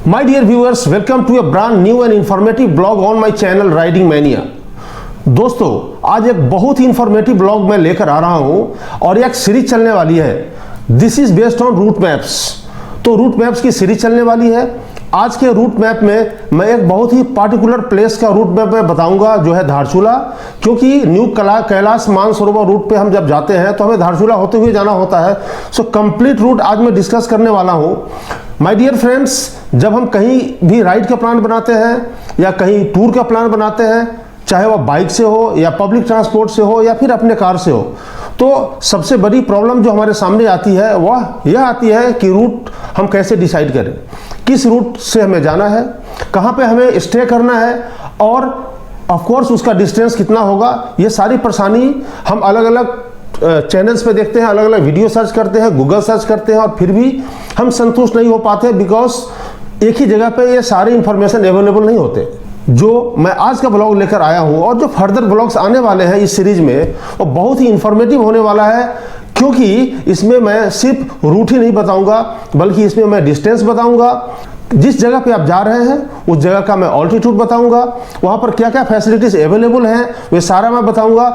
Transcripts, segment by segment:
My dear viewers, welcome to a brand new and informative blog on my channel Riding Mania। दोस्तों, आज एक बहुत ही informative blog मैं लेकर आ रहा हूं और एक सीरीज चलने वाली है। This is based on route maps. तो रूट मैप्स की सीरीज चलने वाली है। आज के रूट मैप में मैं एक बहुत ही पार्टिकुलर प्लेस का रूट मैप में बताऊंगा, जो है धारचूला। क्योंकि न्यू कैलाश मानसरोवर रूट पे हम जब जाते हैं तो हमें धारचूला होते हुए जाना होता है। सो कंप्लीट रूट आज मैं डिस्कस करने वाला हूं। माय डियर फ्रेंड्स, जब हम कहीं भी राइड का प्लान बनाते हैं या कहीं टूर का प्लान बनाते हैं, चाहे वह बाइक से हो या पब्लिक ट्रांसपोर्ट से हो या फिर अपने कार से हो, तो सबसे बड़ी प्रॉब्लम जो हमारे सामने आती है वह यह आती है कि रूट हम कैसे डिसाइड करें, किस रूट से हमें जाना है, कहाँ पे हमें स्टे करना है और ऑफ कोर्स उसका डिस्टेंस कितना होगा। ये सारी परेशानी हम अलग अलग चैनल्स पे देखते हैं, अलग अलग वीडियो सर्च करते हैं, गूगल सर्च करते हैं और फिर भी हम संतुष्ट नहीं हो पाते, बिकॉज एक ही जगह पे ये सारी इंफॉर्मेशन अवेलेबल नहीं होते। जो मैं आज का ब्लॉग लेकर आया हूं और जो फर्दर ब्लॉग्स आने वाले हैं इस सीरीज में, वो बहुत ही इंफॉर्मेटिव होने वाला है। क्योंकि इसमें मैं सिर्फ रूट ही नहीं बताऊंगा, बल्कि इसमें मैं डिस्टेंस बताऊंगा, जिस जगह पे आप जा रहे हैं उस जगह का मैं ऑल्टीट्यूड बताऊंगा, वहां पर क्या क्या फैसिलिटीज अवेलेबल हैं वे सारा मैं बताऊंगा।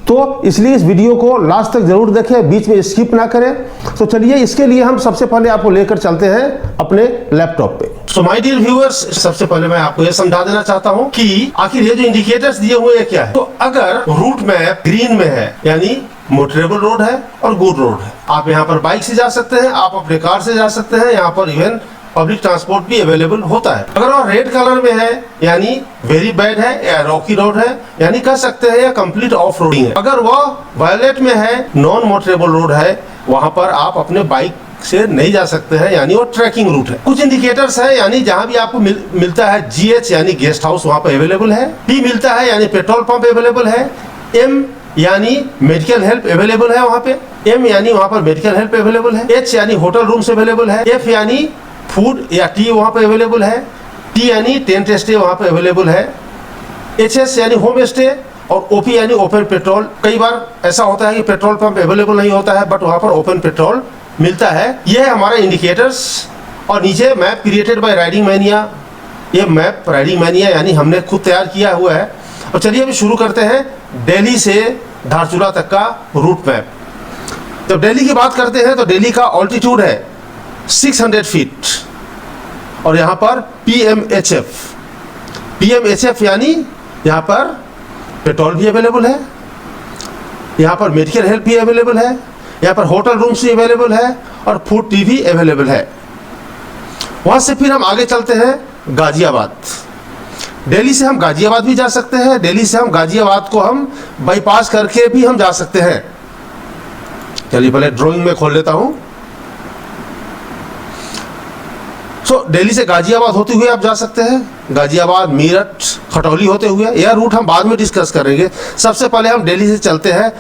तो इसलिए इस वीडियो को लास्ट तक जरूर देखें, बीच में स्किप ना करें। तो चलिए, इसके लिए हम सबसे पहले आपको लेकर चलते हैं अपने लैपटॉप पे। सो माय डियर व्यूअर्स, सबसे पहले मैं आपको यह समझा देना चाहता हूं कि आखिर ये जो इंडिकेटर्स दिए हुए हैं क्या है। तो अगर रूट मैप ग्रीन में है, यानी मोटरेबल रोड है और गुड रोड है, आप यहाँ पर बाइक से जा सकते हैं, आप अपने कार से जा सकते हैं, यहाँ पर इवन पब्लिक ट्रांसपोर्ट भी अवेलेबल होता है। अगर वो रेड कलर में है, यानी वेरी बैड है या रॉकी रोड है, यानी कह सकते हैं या कंप्लीट ऑफ रोडिंग है। अगर वो वायलेट में है, नॉन मोटरेबल रोड है, वहां पर आप अपने बाइक से नहीं जा सकते हैं, यानी वो ट्रैकिंग रूट है। कुछ इंडिकेटर्स है, यानी जहां भी आपको मिलता है GH यानी गेस्ट हाउस वहां पर अवेलेबल है, P मिलता है यानी पेट्रोल पंप अवेलेबल है, M यानी मेडिकल हेल्प अवेलेबल है वहां पे, M यानी वहां पर मेडिकल हेल्प अवेलेबल है, H यानी होटल रूम्स अवेलेबल है, F यानी फूड या टी वहां पे अवेलेबल है, T यानी टेंट स्टे वहां पे अवेलेबल है, HS यानी होम स्टे और OP यानी ओपन पेट्रोल। कई बार ऐसा होता है कि पेट्रोल पंप अवेलेबल नहीं होता है, बट वहां पर ओपन पेट्रोल मिलता है। यह है हमारा इंडिकेटर्स। और नीचे map created by riding mania. ये मैप राइडिंग मैनिया यानी हमने खुद तैयार किया हुआ है। और चलिए अभी शुरू करते हैं दिल्ली से धारचूला तक का रूट मैप। तो दिल्ली की बात करते हैं तो दिल्ली का ऑल्टीट्यूड है 600 फीट और यहाँ पर PMHF यानी यहाँ पर पेट्रोल भी अवेलेबल है, यहाँ पर मेडिकल हेल्प भी अवेलेबल है, यहाँ पर होटल रूम्स भी अवेलेबल है और फूड टी भी अवेलेबल है। वहाँ से फिर हम आगे चलते हैं गाजियाबाद। दिल्ली से हम गाजियाबाद भी जा सकते हैं, दिल्ली से हम गाजियाबाद को हम बाईपास करके भी हम जा सकते हैं। चलिए पहले ड्राइंग में खोल लेता हूँ। दिल्ली से गाजियाबाद होते हुए आप जा सकते हैं, गाजियाबाद, मीरठ, खटौली होते हुए। यह रूट हम बाद में डिस्कस करेंगे। सबसे पहले हम दिल्ली से चलते हैं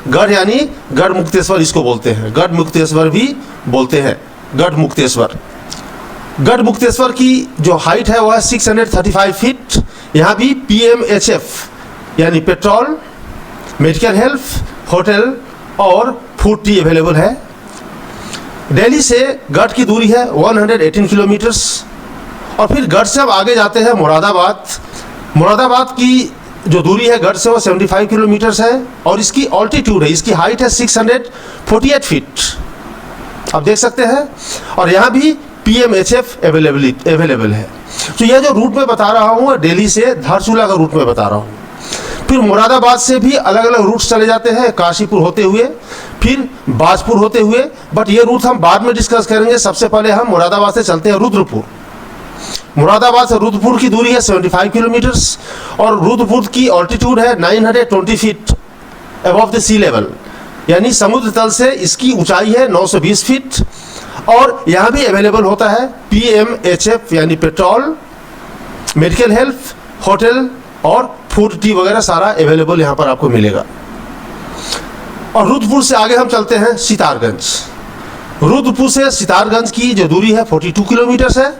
गढ़ यानी गढ़ मुक्तेश्वर इसको बोलते हैं, गढ़ मुक्तेश्वर भी बोलते हैं, गढ़ मुक्तेश्वर। गढ़ मुक्तेश्वर की जो हाइट है वह 635 फीट। यहाँ भी PMHF यानी पेट्रोल, मेडिकल हेल्प, होटल और फूड टी अवेलेबल है। दिल्ली से गढ़ की दूरी है 118 किलोमीटर्स। और फिर गढ़ से अब आगे जाते हैं मुरादाबाद। मुरादाबाद की जो दूरी है गढ़ से वो 75 किलोमीटर्स है और इसकी ऑल्टीट्यूड है, इसकी हाइट है 648 फीट, आप देख सकते हैं। और यहाँ भी PMHF अवेलेबल है। तो यह जो रूट मैं बता रहा हूँ दिल्ली से धारचूला का रूट मैं बता रहा हूँ। फिर मुरादाबाद से भी अलग अलग रूट्स चले जाते हैं, काशीपुर होते हुए, फिर बाजपुर होते हुए, बट ये रूट हम बाद में डिस्कस करेंगे। सबसे पहले हम मुरादाबाद से चलते हैं रुद्रपुर। मुरादाबाद से रुद्रपुर की दूरी है 75 किलोमीटर्स और रुद्रपुर की ऑल्टीट्यूड है 920 feet above the sea level, यानी समुद्र तल से इसकी ऊंचाई है 920 फीट। और यहाँ भी अवेलेबल होता है PMHF यानी पेट्रोल, मेडिकल हेल्प, होटल और फूड टी वगैरह सारा अवेलेबल यहाँ पर आपको मिलेगा। और रुद्रपुर से आगे हम चलते हैं सितारगंज। रुद्रपुर से सितारगंज की जो दूरी है 42 किलोमीटर्स है।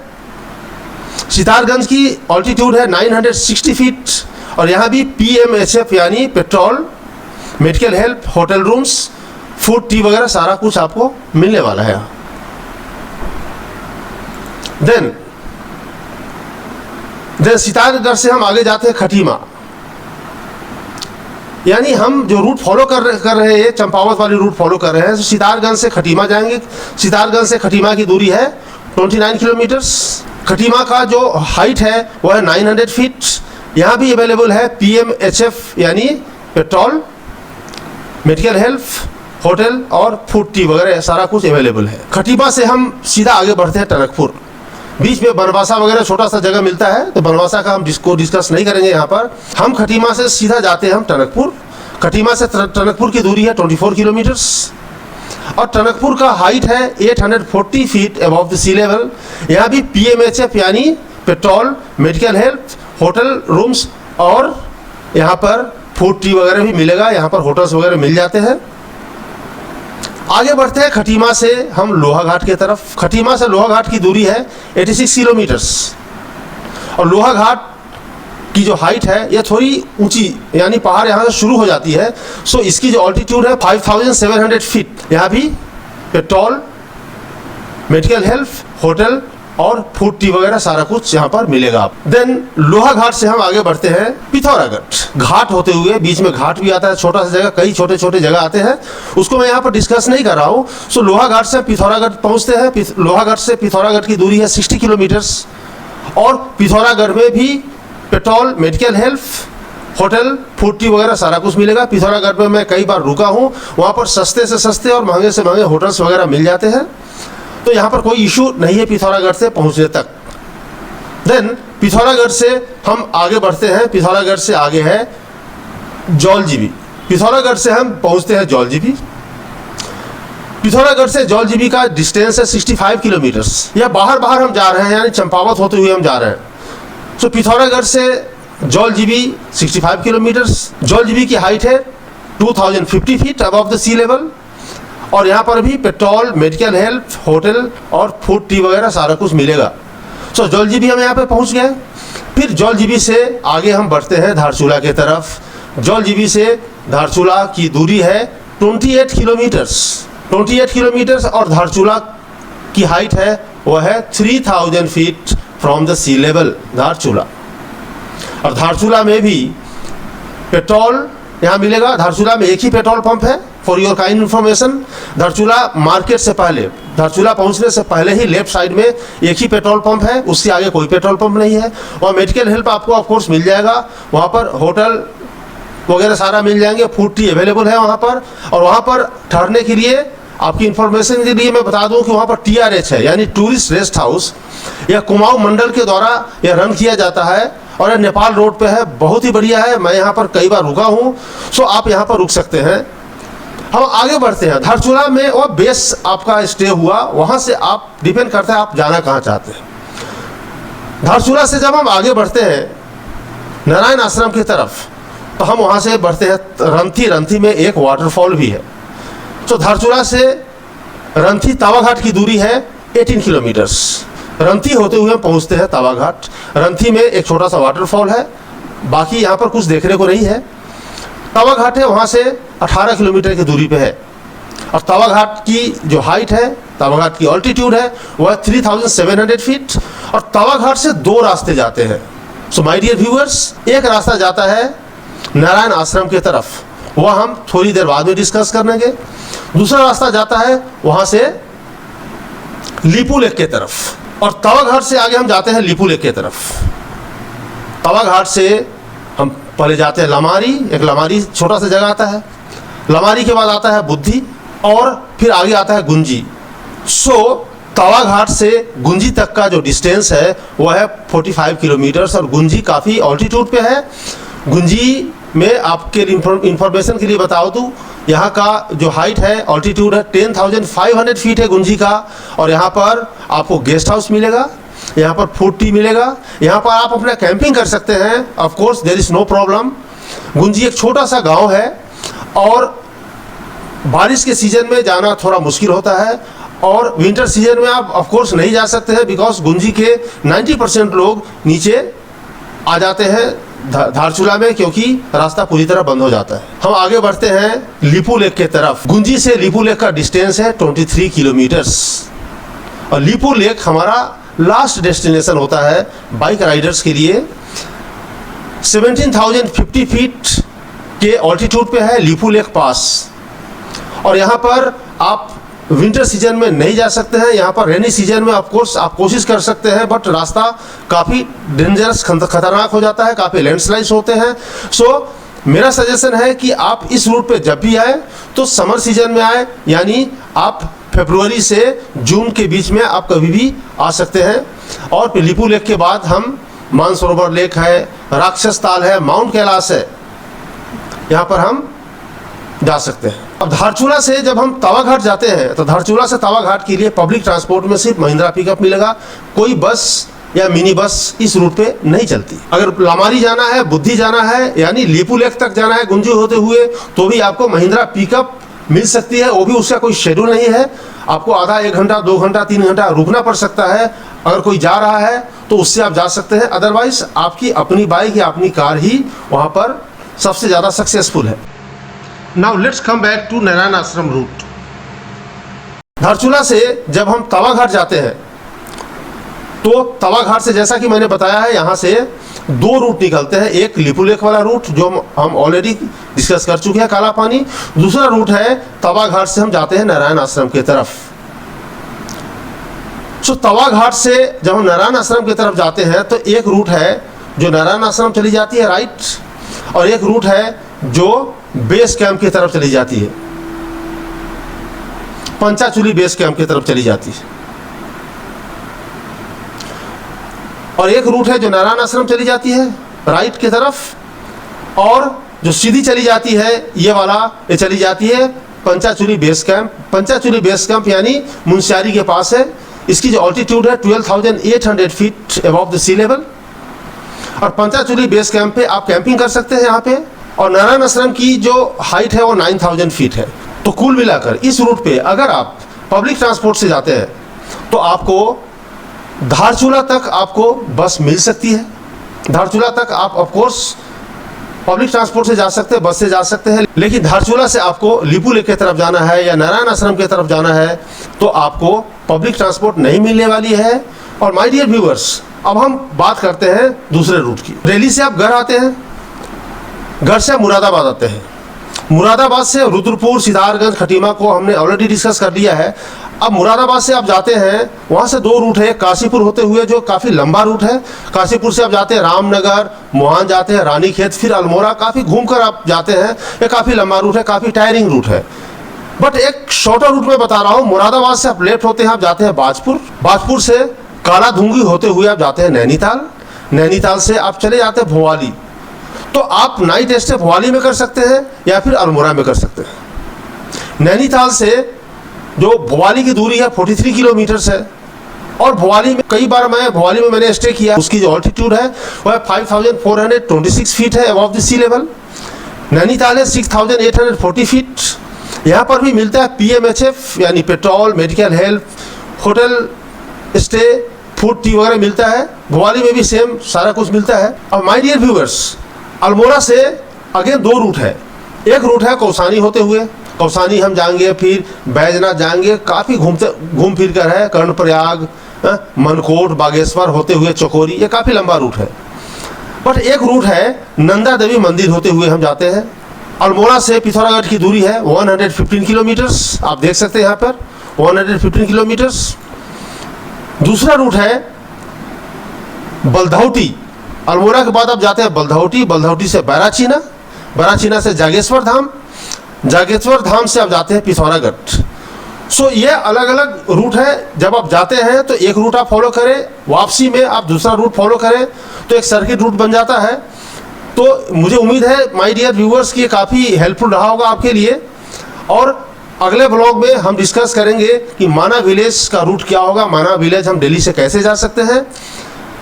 सितारगंज की ऑल्टीट्यूड है 960 फीट और यहाँ भी PMHF यानी petrol, medical help, hotel rooms, food tea वगैरह सारा कुछ आपको मिलने वाला है। देन देन सितारगढ़ से हम आगे जाते हैं खटीमा, यानी हम जो रूट फॉलो कर रहे हैं, चंपावत वाली रूट फॉलो कर रहे हैं, तो सितारगंज से खटीमा जाएंगे। सितारगंज से खटीमा की दूरी है 29 किलोमीटर्स। खटीमा का जो हाइट है वो है 900 फीट। यहाँ भी अवेलेबल है PMHF यानी पेट्रोल, मेडिकल हेल्प, होटल और फूड टी वगैरह सारा कुछ अवेलेबल है। खटीमा से हम सीधा आगे बढ़ते हैं टनकपुर। बीच में बनवासा वगैरह छोटा सा जगह मिलता है, तो बनवासा का हम डिस्कस नहीं करेंगे यहाँ पर। हम खटीमा से सीधा जाते हैं हम टनकपुर। खटीमा से टनकपुर की दूरी है 24 किलोमीटर्स और टनकपुर का हाइट है 840 feet above the sea level. यहाँ भी PMHF यानी petrol, medical help, hotel rooms और यहाँ पर फूड टी वगैरह भी मिलेगा। यहाँ पर होटल्स वगैरह मिल जाते हैं। आगे बढ़ते हैं खटीमा से हम लोहाघाट की तरफ। खटीमा से लोहाघाट की दूरी है 86 किलोमीटर्स और लोहाघाट की जो हाइट है यह थोड़ी ऊंची, यानी पहाड़ यहाँ से शुरू हो जाती है। सो इसकी जो ऑल्टीट्यूड है 5700 फीट। यहाँ भी पेट्रोल, मेडिकल हेल्प, होटल और फूड टी वगैरह सारा कुछ यहाँ पर मिलेगा आप। देन लोहाघाट से हम आगे बढ़ते हैं पिथौरागढ़। घाट होते हुए बीच में घाट भी आता है, छोटा सा जगह, कई छोटे छोटे जगह आते हैं, उसको मैं यहाँ पर डिस्कस नहीं कर रहा हूँ। सो लोहाघाट से पिथौरागढ़ पहुँचते हैं। लोहाघाट से पिथौरागढ़ की दूरी है 60 किलोमीटर्स और पिथौरागढ़ में भी petrol, medical help, hotel, food tea वगैरह सारा कुछ मिलेगा। पिथौरागढ़ में मैं कई बार रुका हूँ, वहाँ पर सस्ते से सस्ते और महंगे से महंगे होटल्स वगैरह मिल जाते हैं, तो यहाँ पर कोई इशू नहीं है पिथौरागढ़ से पहुँचने तक। देन पिथौरागढ़ से हम आगे बढ़ते हैं। पिथौरागढ़ से आगे है जौलजीबी। पिथौरागढ़ से हम पहुँचते हैं जौलजीबी। पिथौरागढ़ से जौलजीबी का डिस्टेंस है 65 किलोमीटर्स। या बाहर हम जा रहे हैं, यानी चंपावत होते हुए हम जा रहे हैं। सो पिथौरागढ़ से जौलजीबी 65 किलोमीटर्स। जौलजीबी की हाइट है 2050 feet above the sea level और यहाँ पर भी पेट्रोल, मेडिकल हेल्प, होटल और फूड टी वगैरह सारा कुछ मिलेगा। सो जौलजीबी हम यहाँ पे पहुँच गए। फिर जौलजीबी से आगे हम बढ़ते हैं धारचूला की तरफ। जौलजीबी से धारचूला की दूरी है 28 किलोमीटर्स। 28 किलोमीटर्स और धारचूला की हाइट है वह है 3000 feet from the sea level Dharchula. और धारचूला में भी पेट्रोल यहाँ मिलेगा। धारचूला में एक ही पेट्रोल पंप है। For your kind information, Dharchula market से पहले, धारचूला पहुँचने से पहले ही लेफ्ट साइड में एक ही पेट्रोल पंप है, उससे आगे कोई पेट्रोल पंप नहीं है। वहाँ मेडिकल हेल्प आपको ऑफ कोर्स मिल जाएगा, वहाँ पर होटल वगैरह सारा मिल जाएंगे, फूड टी अवेलेबल है वहाँ पर। और वहाँ पर ठहरने के लिए आपकी इन्फॉर्मेशन के लिए मैं बता दूं कि वहाँ पर TRH है, यानी टूरिस्ट रेस्ट हाउस। यह कुमाऊं मंडल के द्वारा यह रन किया जाता है और यह नेपाल रोड पे है। बहुत ही बढ़िया है, मैं यहाँ पर कई बार रुका हूँ। सो आप यहाँ पर रुक सकते हैं। हम आगे बढ़ते हैं। धारचूला में वो बेस आपका स्टे हुआ, वहाँ से आप डिपेंड करता है आप जाना कहाँ चाहते हैं। धारचूला से जब हम आगे बढ़ते हैं नारायण आश्रम की तरफ, तो हम वहाँ से बढ़ते हैं रंथी। रंथी में एक वाटरफॉल भी है। तो धारचूला से रंथी तावाघाट की दूरी है 18 किलोमीटर्स। रंथी होते हुए हम पहुँचते हैं तावाघाट। रंथी में एक छोटा सा वाटरफॉल है, बाकी यहाँ पर कुछ देखने को नहीं है। तावाघाट है, वहाँ से 18 किलोमीटर की दूरी पे है। और तावाघाट की जो हाइट है, तावाघाट की ऑल्टीट्यूड है वह 3700 फीट। और तावाघाट से दो रास्ते जाते हैं। सो माय डियर व्यूअर्स, एक रास्ता जाता है नारायण आश्रम की तरफ, वह हम थोड़ी देर बाद में डिस्कस करेंगे। दूसरा रास्ता जाता है वहाँ से लीपू लेक की तरफ। और तावाघाट से आगे हम जाते हैं लीपू लेक की तरफ। तावाघाट से हम पहले जाते हैं लमारी। एक लमारी छोटा सा जगह आता है। लमारी के बाद आता है बुद्धि और फिर आगे आता है गुंजी। सो तावाघाट से गुंजी तक का जो डिस्टेंस है वह है 45 किलोमीटर्स और गुंजी काफ़ी ऑल्टीट्यूड पे है। गुंजी में आपके इंफॉर्मेशन के लिए बता दूँ, यहाँ का जो हाइट है, ऑल्टीट्यूड है 10,500 फीट है गुंजी का। और यहाँ पर आपको गेस्ट हाउस मिलेगा, यहाँ पर फूड टी मिलेगा, यहाँ पर आप अपना कैंपिंग कर सकते हैं। Of course there is no problem. Gunji एक छोटा सा गांव है और बारिश के सीजन में जाना थोड़ा मुश्किल होता है और विंटर सीजन में आप ऑफ कोर्स नहीं जा सकते हैं, बिकॉज गुंजी के 90% लोग नीचे आ जाते हैं धारचूला में, क्योंकि रास्ता पूरी तरह बंद हो जाता है। हम आगे बढ़ते हैं लीपू लेक के तरफ। गुंजी से लीपू लेक का डिस्टेंस है 23 किलोमीटर्स और लीपू लेक हमारा लास्ट डेस्टिनेशन होता है बाइक राइडर्स के लिए। 17,050 फीट के ऑल्टीट्यूड पे है लीपू लेक पास, और यहाँ पर आप विंटर सीजन में नहीं जा सकते हैं। यहाँ पर रेनी सीजन में ऑफ कोर्स आप कोशिश कर सकते हैं, बट रास्ता काफ़ी डेंजरस खतरनाक हो जाता है, काफ़ी लैंडस्लाइड्स होते हैं। सो मेरा सजेशन है कि आप इस रूट पे जब भी आए तो समर सीजन में आए, यानी आप फरवरी से जून के बीच में आप कभी भी आ सकते हैं। और फिर लीपू लेक के बाद हम मानसरोवर लेक है, राक्षस ताल है, माउंट कैलाश है, यहाँ पर हम जा सकते हैं। अब धारचूला से जब हम तवा घाट जाते हैं तो धारचूला से तवा घाट के लिए पब्लिक ट्रांसपोर्ट में सिर्फ महिंद्रा पिकअप मिलेगा, कोई बस या मिनी बस इस रूट पे नहीं चलती। अगर लामारी जाना है, बुद्धि जाना है, यानी लीपू लेक तक जाना है गुंजी होते हुए, तो भी आपको महिंद्रा पिकअप मिल सकती है। वो भी उसका कोई शेड्यूल नहीं है, आपको आधा 1 घंटा 2 घंटा 3 घंटा रुकना पड़ सकता है। अगर कोई जा रहा है तो उससे आप जा सकते हैं, अदरवाइज आपकी अपनी बाइक या अपनी कार ही वहाँ पर सबसे ज़्यादा सक्सेसफुल है। Now let's come back to Narayan Ashram route. Dharchula से जब हम तवा घाट जाते हैं तो तवा घाट से, जैसा कि मैंने बताया है, यहाँ से 2 रूट निकलते हैं। एक लीपू लेक वाला रूट जो हम ऑलरेडी डिस्कस कर चुके हैं, काला पानी। दूसरा रूट है तवा घाट से हम जाते हैं नारायण आश्रम की तरफ। सो तवा घाट से जब हम नारायण आश्रम की तरफ जाते हैं तो एक रूट है जो नारायण आश्रम चली जाती है राइट, और एक रूट है जो बेस कैंप की तरफ चली जाती है, पंचाचूली बेस कैंप की तरफ चली जाती है। और एक रूट है जो नारायण आश्रम चली जाती है राइट की तरफ, और जो सीधी चली जाती है ये वाला, ये चली जाती है Panchachuli base camp. Panchachuli base camp यानी मुंशियारी के पास है। इसकी जो ऑल्टीट्यूड है 12,800 feet above the sea level, और पंचाचूली बेस कैंप पे आप कैंपिंग कर सकते हैं यहाँ पे। और नारायण आश्रम की जो हाइट है वो 9,000 फीट है। तो कुल मिलाकर इस रूट पे अगर आप पब्लिक ट्रांसपोर्ट से जाते हैं तो आपको धारचूला तक आपको बस मिल सकती है। धारचूला तक आप ऑफ कोर्स पब्लिक ट्रांसपोर्ट से जा सकते हैं, बस से जा सकते हैं, लेकिन धारचूला से आपको लीपू लेक की तरफ जाना है या नारायण आश्रम की तरफ जाना है तो आपको पब्लिक ट्रांसपोर्ट नहीं मिलने वाली है। और माय डियर व्यूअर्स, अब हम बात करते हैं दूसरे रूट की। रैली से आप घर आते हैं, घर से मुरादाबाद आते हैं, मुरादाबाद से रुद्रपुर, सिद्धार्थगंज, खटीमा को हमने ऑलरेडी डिस्कस कर लिया है। अब मुरादाबाद से आप जाते हैं, वहाँ से 2 रूट है, काशीपुर होते हुए जो काफ़ी लंबा रूट है। काशीपुर से आप जाते हैं रामनगर, मोहान जाते हैं, रानीखेत, फिर अल्मोड़ा, काफ़ी घूमकर आप जाते हैं। ये काफ़ी लंबा रूट है, काफ़ी टायरिंग रूट है। बट एक शॉर्टर रूट में बता रहा हूँ, मुरादाबाद से आप लेफ्ट होते हैं, आप जाते हैं बाजपुर, बाजपुर से काला धुंगी होते हुए आप जाते हैं नैनीताल, नैनीताल से आप चले जाते हैं भोवाली। तो आप नाइट स्टे भोवाली में कर सकते हैं या फिर अल्मोड़ा में कर सकते हैं। नैनीताल से जो भोवाली की दूरी है 43 किलोमीटर है, और भोवाली में कई बार भोवाली में मैंने स्टे किया। उसकी जो ऑल्टीट्यूड है वह 5,426 फीट है above the sea level. Nainital है 6,840 फीट। यहाँ पर भी मिलता है PMHF यानी petrol, medical help, hotel stay, food, tea वगैरह मिलता है। भोवाली में भी सेम सारा कुछ मिलता है। अब माय डियर व्यूअर्स, अल्मोड़ा से अगेन 2 रूट है। एक रूट है कौसानी होते हुए, कौसानी हम जाएंगे, फिर बैजनाथ जाएंगे, काफ़ी घूम फिर कर है, कर्णप्रयाग, मनकोट, बागेश्वर होते हुए चकोरी, ये काफ़ी लंबा रूट है। बट एक रूट है नंदा देवी मंदिर होते हुए हम जाते हैं। अल्मोड़ा से पिथौरागढ़ की दूरी है 115 किलोमीटर्स, आप देख सकते हैं यहाँ पर 115 किलोमीटर्स। दूसरा रूट है बलधौटी, अल्मोड़ा के बाद आप जाते हैं बलधौटी, बलधौटी से बैराचीना, बैराचीना से जागेश्वर धाम, जागेश्वर धाम से आप जाते हैं पिथौरागढ़। सो ये अलग अलग रूट है। जब आप जाते हैं तो एक रूट आप फॉलो करें, वापसी में आप दूसरा रूट फॉलो करें तो एक सर्किट रूट बन जाता है। तो मुझे उम्मीद है माय डियर व्यूअर्स कि काफ़ी हेल्पफुल रहा होगा आपके लिए। और अगले ब्लॉग में हम डिस्कस करेंगे कि माना विलेज का रूट क्या होगा, माना विलेज हम दिल्ली से कैसे जा सकते हैं,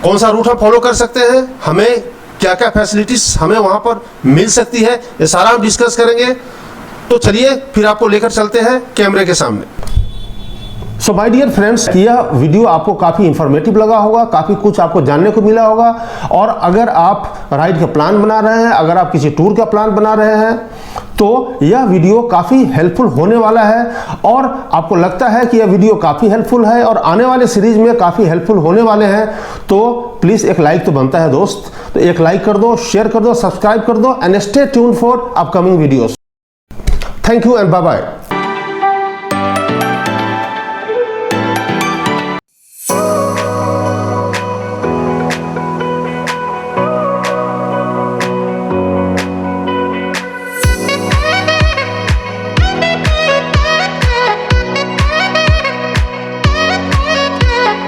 कौन सा रूट हम फॉलो कर सकते हैं, हमें क्या क्या फैसिलिटीज़ हमें वहाँ पर मिल सकती है, ये सारा हम डिस्कस करेंगे। तो चलिए फिर आपको लेकर चलते हैं कैमरे के सामने। सो माय डियर फ्रेंड्स, यह वीडियो आपको काफ़ी इंफॉर्मेटिव लगा होगा, काफ़ी कुछ आपको जानने को मिला होगा। और अगर आप राइड का प्लान बना रहे हैं, अगर आप किसी टूर का प्लान बना रहे हैं तो यह वीडियो काफ़ी हेल्पफुल होने वाला है और आपको लगता है कि यह वीडियो काफ़ी हेल्पफुल है और आने वाले सीरीज में काफ़ी हेल्पफुल होने वाले हैं, तो प्लीज़ एक लाइक तो बनता है दोस्त। तो एक लाइक कर दो, शेयर कर दो, सब्सक्राइब कर दो and stay tuned for upcoming videos. Thank you and bye bye.